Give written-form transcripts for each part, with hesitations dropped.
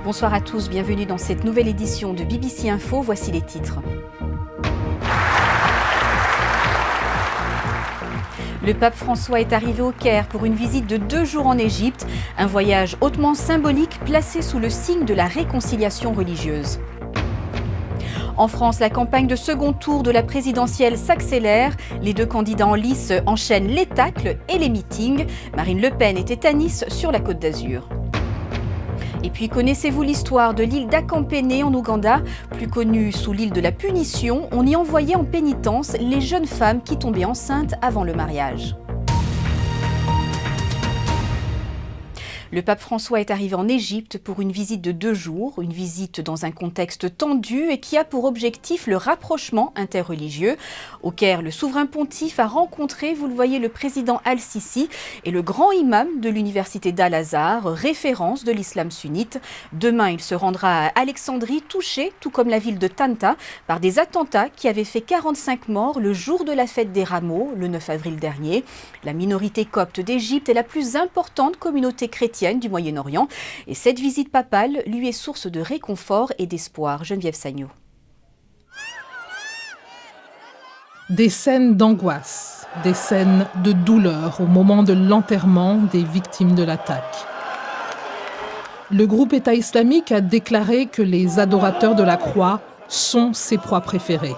Bonsoir à tous, bienvenue dans cette nouvelle édition de BBC Info, voici les titres. Le pape François est arrivé au Caire pour une visite de 2 jours en Égypte, un voyage hautement symbolique placé sous le signe de la réconciliation religieuse. En France, la campagne de second tour de la présidentielle s'accélère. Les 2 candidats en lice enchaînent les tacles et les meetings. Marine Le Pen était à Nice sur la Côte d'Azur. Et puis, connaissez-vous l'histoire de l'île d'Akampene en Ouganda? Plus connue sous l'île de la punition, on y envoyait en pénitence les jeunes femmes qui tombaient enceintes avant le mariage. Le pape François est arrivé en Égypte pour une visite de 2 jours, une visite dans un contexte tendu et qui a pour objectif le rapprochement interreligieux. Au Caire, le souverain pontife a rencontré, vous le voyez, le président Al-Sisi et le grand imam de l'université d'Al-Azhar, référence de l'islam sunnite. Demain, il se rendra à Alexandrie, touché, tout comme la ville de Tanta, par des attentats qui avaient fait 45 morts le jour de la fête des Rameaux, le 9 avril dernier. La minorité copte d'Égypte est la plus importante communauté chrétienne du Moyen-Orient. Et cette visite papale lui est source de réconfort et d'espoir. Geneviève Sagno. Des scènes d'angoisse, des scènes de douleur au moment de l'enterrement des victimes de l'attaque. Le groupe État islamique a déclaré que les adorateurs de la croix sont ses proies préférées.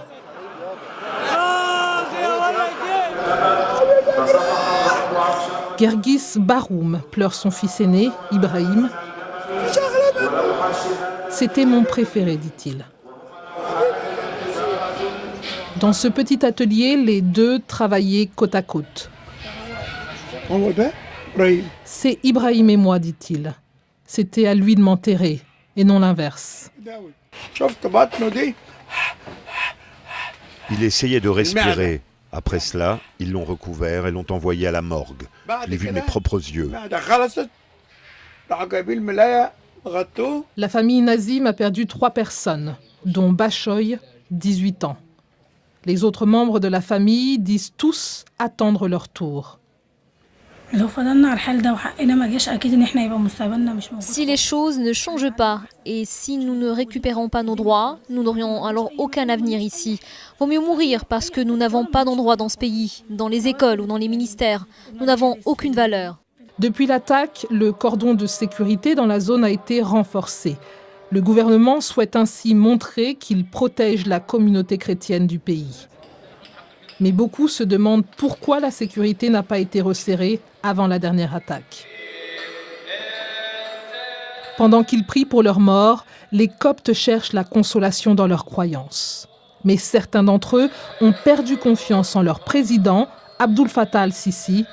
Gergis Baroum pleure son fils aîné, Ibrahim. « C'était mon préféré », dit-il. Dans ce petit atelier, les 2 travaillaient côte à côte. « C'est Ibrahim et moi », dit-il. « C'était à lui de m'enterrer, et non l'inverse. » Il essayait de respirer. Après cela, ils l'ont recouvert et l'ont envoyé à la morgue. Je l'ai vu de mes propres yeux. La famille Nazim a perdu 3 personnes, dont Bachoy, 18 ans. Les autres membres de la famille disent tous attendre leur tour. Si les choses ne changent pas et si nous ne récupérons pas nos droits, nous n'aurions alors aucun avenir ici. Vaut mieux mourir parce que nous n'avons pas d'endroit dans ce pays, dans les écoles ou dans les ministères. Nous n'avons aucune valeur. Depuis l'attaque, le cordon de sécurité dans la zone a été renforcé. Le gouvernement souhaite ainsi montrer qu'il protège la communauté chrétienne du pays. Mais beaucoup se demandent pourquoi la sécurité n'a pas été resserrée avant la dernière attaque. Pendant qu'ils prient pour leurs morts, les Coptes cherchent la consolation dans leurs croyances. Mais certains d'entre eux ont perdu confiance en leur président, Abdel Fattah al-Sisi,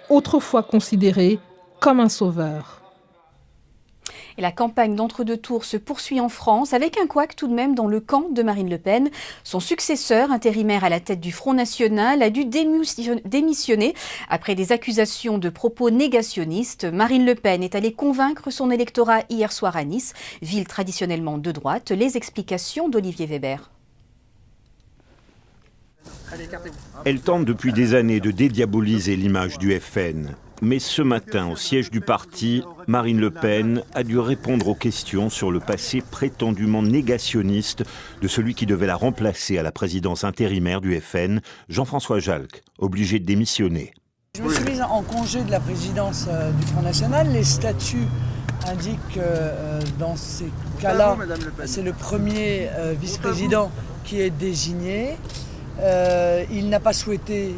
autrefois considéré comme un sauveur. Et la campagne d'entre-deux tours se poursuit en France avec un couac tout de même dans le camp de Marine Le Pen. Son successeur, intérimaire à la tête du Front National, a dû démissionner après des accusations de propos négationnistes. Marine Le Pen est allée convaincre son électorat hier soir à Nice, ville traditionnellement de droite. Les explications d'Olivier Weber. Elle tente depuis des années de dédiaboliser l'image du FN. Mais ce matin, au siège du parti, Marine Le Pen a dû répondre aux questions sur le passé prétendument négationniste de celui qui devait la remplacer à la présidence intérimaire du FN, Jean-François Jalc, obligé de démissionner. Je me suis mise en congé de la présidence du Front National. Les statuts indiquent que dans ces cas-là, c'est le premier vice-président qui est désigné. Il n'a pas souhaité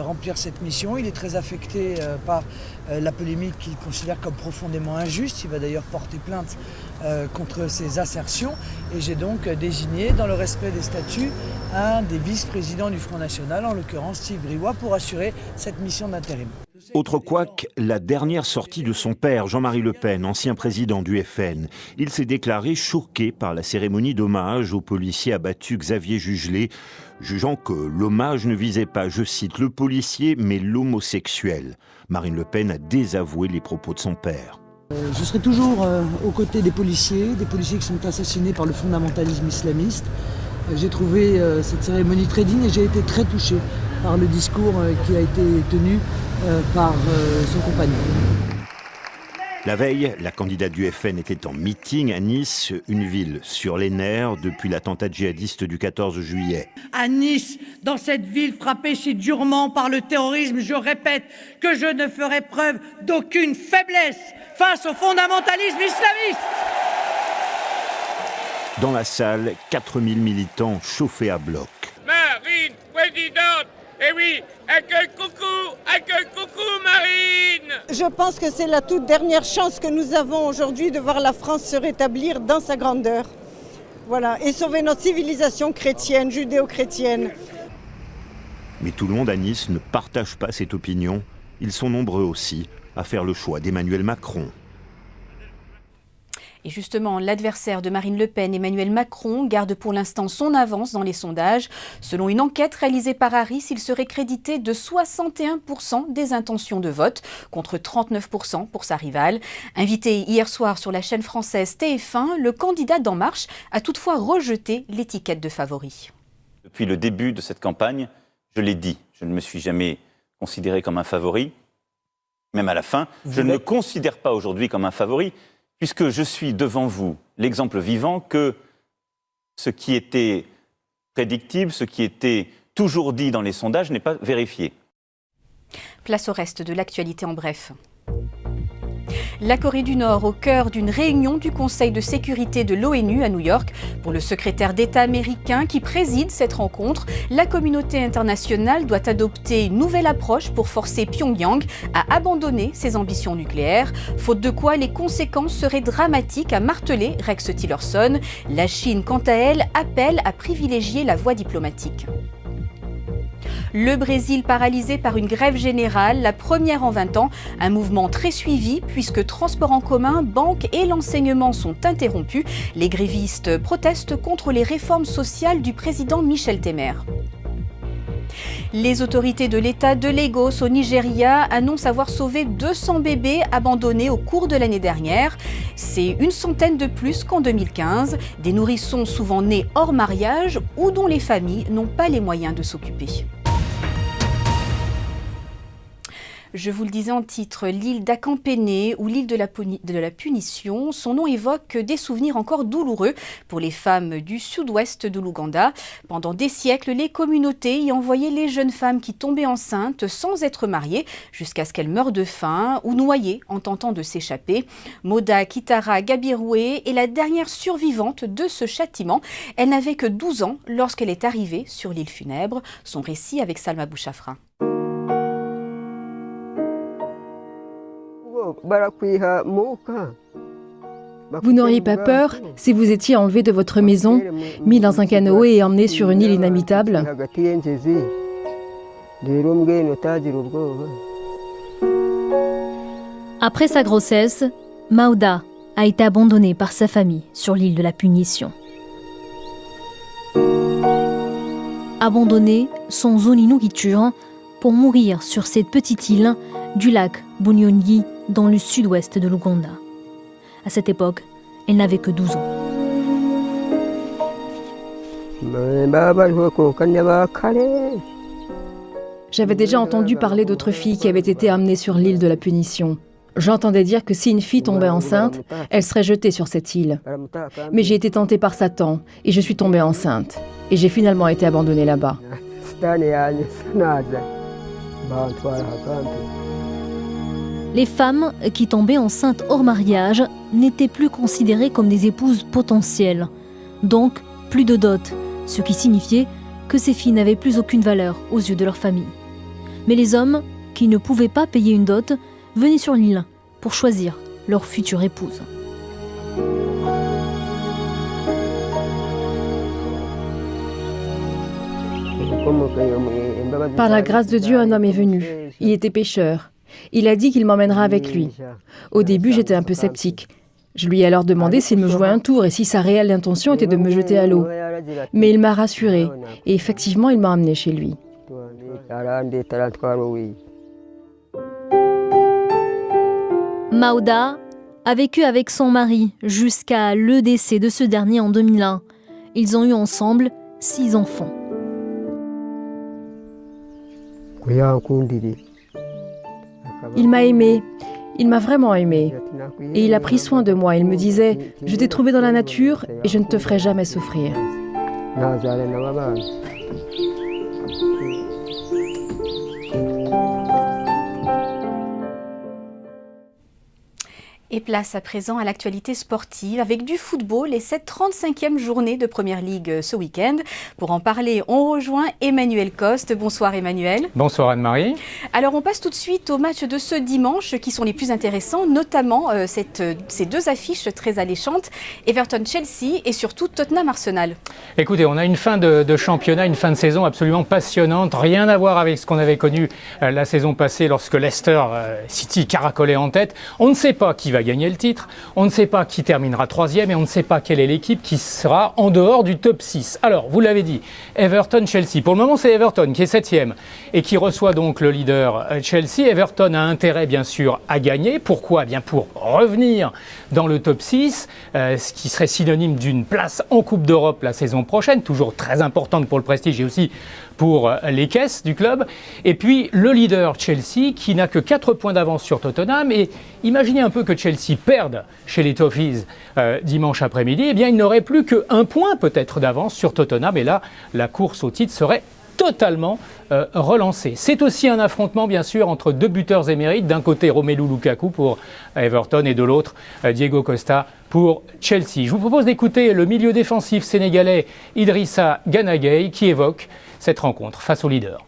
remplir cette mission. Il est très affecté par la polémique qu'il considère comme profondément injuste. Il va d'ailleurs porter plainte contre ces assertions. Et j'ai donc désigné, dans le respect des statuts, un des vice-présidents du Front National, en l'occurrence Steve Briouat, pour assurer cette mission d'intérim. Autre couac, la dernière sortie de son père, Jean-Marie Le Pen, ancien président du FN. Il s'est déclaré choqué par la cérémonie d'hommage au policier abattu Xavier Jugelé, jugeant que l'hommage ne visait pas, je cite, le policier, mais l'homosexuel. Marine Le Pen a désavoué les propos de son père. Je serai toujours aux côtés des policiers qui sont assassinés par le fondamentalisme islamiste. J'ai trouvé cette cérémonie très digne et j'ai été très touché par le discours qui a été tenu par son compagnon. La veille, la candidate du FN était en meeting à Nice, une ville sur les nerfs depuis l'attentat djihadiste du 14 juillet. À Nice, dans cette ville frappée si durement par le terrorisme, je répète que je ne ferai preuve d'aucune faiblesse face au fondamentalisme islamiste. Dans la salle, 4000 militants chauffés à bloc. Marine, présidente. Eh oui, accueil coucou Marine. Je pense que c'est la toute dernière chance que nous avons aujourd'hui de voir la France se rétablir dans sa grandeur. Voilà, et sauver notre civilisation chrétienne, judéo-chrétienne. Mais tout le monde à Nice ne partage pas cette opinion. Ils sont nombreux aussi à faire le choix d'Emmanuel Macron. Et justement, l'adversaire de Marine Le Pen, Emmanuel Macron, garde pour l'instant son avance dans les sondages. Selon une enquête réalisée par Harris, il serait crédité de 61% des intentions de vote, contre 39% pour sa rivale. Invité hier soir sur la chaîne française TF1, le candidat d'En Marche a toutefois rejeté l'étiquette de favori. Depuis le début de cette campagne, je l'ai dit, je ne me suis jamais considéré comme un favori. Même à la fin, je ne me considère pas aujourd'hui comme un favori, puisque je suis devant vous l'exemple vivant que ce qui était prédictible, ce qui était toujours dit dans les sondages n'est pas vérifié. Place au reste de l'actualité en bref. La Corée du Nord au cœur d'une réunion du Conseil de sécurité de l'ONU à New York. Pour le secrétaire d'État américain qui préside cette rencontre, la communauté internationale doit adopter une nouvelle approche pour forcer Pyongyang à abandonner ses ambitions nucléaires. Faute de quoi, les conséquences seraient dramatiques, a martelé Rex Tillerson. La Chine, quant à elle, appelle à privilégier la voie diplomatique. Le Brésil paralysé par une grève générale, la première en 20 ans, un mouvement très suivi puisque transports en commun, banques et l'enseignement sont interrompus. Les grévistes protestent contre les réformes sociales du président Michel Temer. Les autorités de l'État de Lagos au Nigeria annoncent avoir sauvé 200 bébés abandonnés au cours de l'année dernière. C'est une centaine de plus qu'en 2015. Des nourrissons souvent nés hors mariage ou dont les familles n'ont pas les moyens de s'occuper. Je vous le disais en titre, l'île d'Akampene ou l'île de la Punition, son nom évoque des souvenirs encore douloureux pour les femmes du sud-ouest de l'Ouganda. Pendant des siècles, les communautés y envoyaient les jeunes femmes qui tombaient enceintes sans être mariées jusqu'à ce qu'elles meurent de faim ou noyées en tentant de s'échapper. Moda Kitara Gabiroué est la dernière survivante de ce châtiment. Elle n'avait que 12 ans lorsqu'elle est arrivée sur l'île funèbre. Son récit avec Salma Bouchafra. Vous n'auriez pas peur si vous étiez enlevé de votre maison, mis dans un canoë et emmené sur une île inhabitable? Après sa grossesse, Mauda a été abandonnée par sa famille sur l'île de la Punition. Abandonnée sans eau ni nourriture pour mourir sur cette petite île du lac Bunyonyi dans le sud-ouest de l'Ouganda. À cette époque, elle n'avait que 12 ans. J'avais déjà entendu parler d'autres filles qui avaient été amenées sur l'île de la Punition. J'entendais dire que si une fille tombait enceinte, elle serait jetée sur cette île. Mais j'ai été tentée par Satan et je suis tombée enceinte. Et j'ai finalement été abandonnée là-bas. Les femmes qui tombaient enceintes hors mariage n'étaient plus considérées comme des épouses potentielles. Donc, plus de dot, ce qui signifiait que ces filles n'avaient plus aucune valeur aux yeux de leur famille. Mais les hommes, qui ne pouvaient pas payer une dot, venaient sur l'île pour choisir leur future épouse. Par la grâce de Dieu, un homme est venu. Il était pêcheur. Il a dit qu'il m'emmènera avec lui. Au début, j'étais un peu sceptique. Je lui ai alors demandé s'il me jouait un tour et si sa réelle intention était de me jeter à l'eau. Mais il m'a rassuré et effectivement, il m'a emmené chez lui. Mauda a vécu avec son mari jusqu'à le décès de ce dernier en 2001. Ils ont eu ensemble 6 enfants. Il m'a aimé. Il m'a vraiment aimée. Et il a pris soin de moi. Il me disait « Je t'ai trouvé dans la nature et je ne te ferai jamais souffrir ». Et place à présent à l'actualité sportive avec du football et cette 35e journée de Première Ligue ce week-end. Pour en parler, on rejoint Emmanuel Coste. Bonsoir Emmanuel. Bonsoir Anne-Marie. Alors on passe tout de suite aux matchs de ce dimanche qui sont les plus intéressants, notamment ces deux affiches très alléchantes, Everton-Chelsea et surtout Tottenham-Arsenal. Écoutez, on a une fin de championnat, une fin de saison absolument passionnante, rien à voir avec ce qu'on avait connu la saison passée lorsque Leicester City caracolait en tête. On ne sait pas qui va gagner le titre, on ne sait pas qui terminera 3e et on ne sait pas quelle est l'équipe qui sera en dehors du top 6. Alors, vous l'avez dit, Everton-Chelsea. Pour le moment, c'est Everton qui est 7e et qui reçoit donc le leader Chelsea. Everton a intérêt, bien sûr, à gagner. Pourquoi ? Bien pour revenir dans le top 6, ce qui serait synonyme d'une place en Coupe d'Europe la saison prochaine, toujours très importante pour le prestige et aussi pour les caisses du club. Et puis le leader Chelsea qui n'a que 4 points d'avance sur Tottenham. Et imaginez un peu que Chelsea perde chez les Toffees dimanche après-midi. Eh bien il n'aurait plus qu'un point peut-être d'avance sur Tottenham. Et là, la course au titre serait totalement relancée. C'est aussi un affrontement bien sûr entre deux buteurs émérites. D'un côté Romelu Lukaku pour Everton et de l'autre Diego Costa pour Chelsea. Je vous propose d'écouter le milieu défensif sénégalais Idrissa Gana Gueye qui évoque cette rencontre face au leader.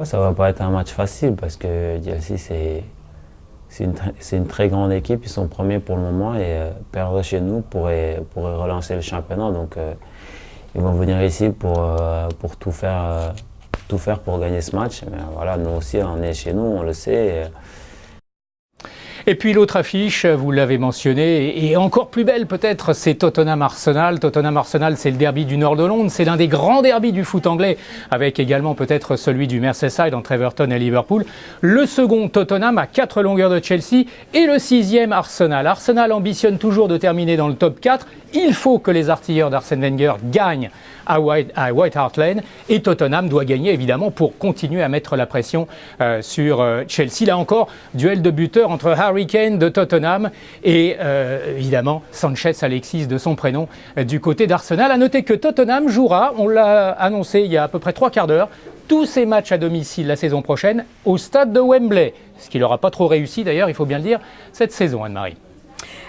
Ça ne va pas être un match facile parce que Chelsea c'est une très grande équipe, ils sont premiers pour le moment et perdre chez nous pourrait relancer le championnat. Donc ils vont venir ici pour tout faire pour gagner ce match. Mais voilà, nous aussi on est chez nous, on le sait. Et puis l'autre affiche, vous l'avez mentionné, et encore plus belle peut-être, c'est Tottenham-Arsenal. Tottenham-Arsenal, c'est le derby du nord de Londres, c'est l'un des grands derbys du foot anglais, avec également peut-être celui du Merseyside entre Everton et Liverpool. Le second, Tottenham, à 4 longueurs de Chelsea, et le 6e, Arsenal. Arsenal ambitionne toujours de terminer dans le top 4. Il faut que les artilleurs d'Arsène Wenger gagnent à White Hart Lane, et Tottenham doit gagner évidemment pour continuer à mettre la pression sur Chelsea. Là encore, duel de buteurs entre Harry Kane de Tottenham et évidemment Sanchez-Alexis de son prénom du côté d'Arsenal. À noter que Tottenham jouera, on l'a annoncé il y a à peu près 3 quarts d'heure, tous ses matchs à domicile la saison prochaine au stade de Wembley, ce qui leur a pas trop réussi d'ailleurs, il faut bien le dire, cette saison, Anne-Marie.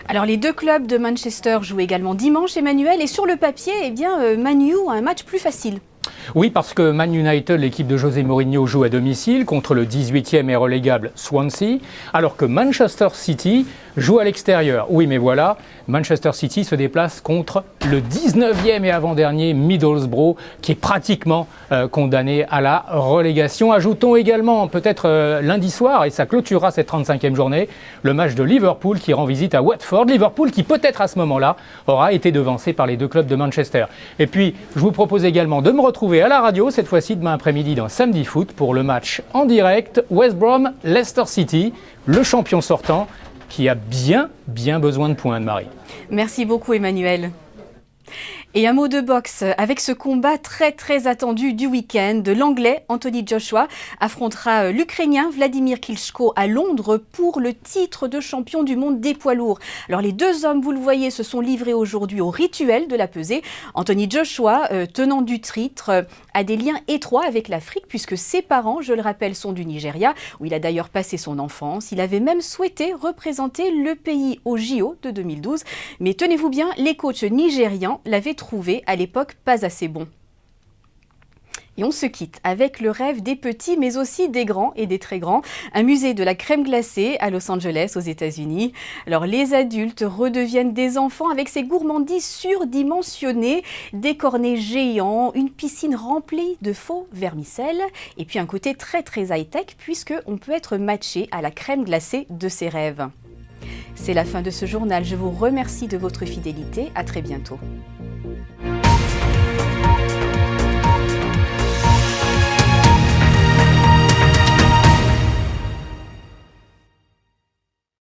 Alors les deux clubs de Manchester jouent également dimanche, Emmanuel, et sur le papier, eh bien, Man U a un match plus facile. Oui, parce que Man United, l'équipe de José Mourinho, joue à domicile contre le 18e et relégable Swansea, alors que Manchester City joue à l'extérieur. Oui, mais voilà, Manchester City se déplace contre le 19e et avant-dernier Middlesbrough, qui est pratiquement condamné à la relégation. Ajoutons également, peut-être lundi soir, et ça clôturera cette 35e journée, le match de Liverpool qui rend visite à Watford. Liverpool qui, peut-être à ce moment-là, aura été devancé par les deux clubs de Manchester. Et puis, je vous propose également de me retrouver à la radio, cette fois-ci demain après-midi dans Samedi Foot, pour le match en direct West Brom-Leicester City, le champion sortant, qui a bien besoin de points, Anne-Marie. Merci beaucoup Emmanuel. Et un mot de boxe avec ce combat très attendu du week-end. L'Anglais Anthony Joshua affrontera l'Ukrainien Vladimir Klitschko à Londres pour le titre de champion du monde des poids lourds. Alors les deux hommes, vous le voyez, se sont livrés aujourd'hui au rituel de la pesée. Anthony Joshua, tenant du titre, a des liens étroits avec l'Afrique puisque ses parents, je le rappelle, sont du Nigeria, où il a d'ailleurs passé son enfance. Il avait même souhaité représenter le pays au JO de 2012. Mais tenez-vous bien, les coachs nigérians l'avaient trouvé à l'époque pas assez bon. Et on se quitte avec le rêve des petits, mais aussi des grands et des très grands. Un musée de la crème glacée à Los Angeles, aux États-Unis. Alors, les adultes redeviennent des enfants avec ces gourmandises surdimensionnées, des cornets géants, une piscine remplie de faux vermicelles, et puis un côté très high-tech, puisqu'on peut être matché à la crème glacée de ses rêves. C'est la fin de ce journal. Je vous remercie de votre fidélité. À très bientôt.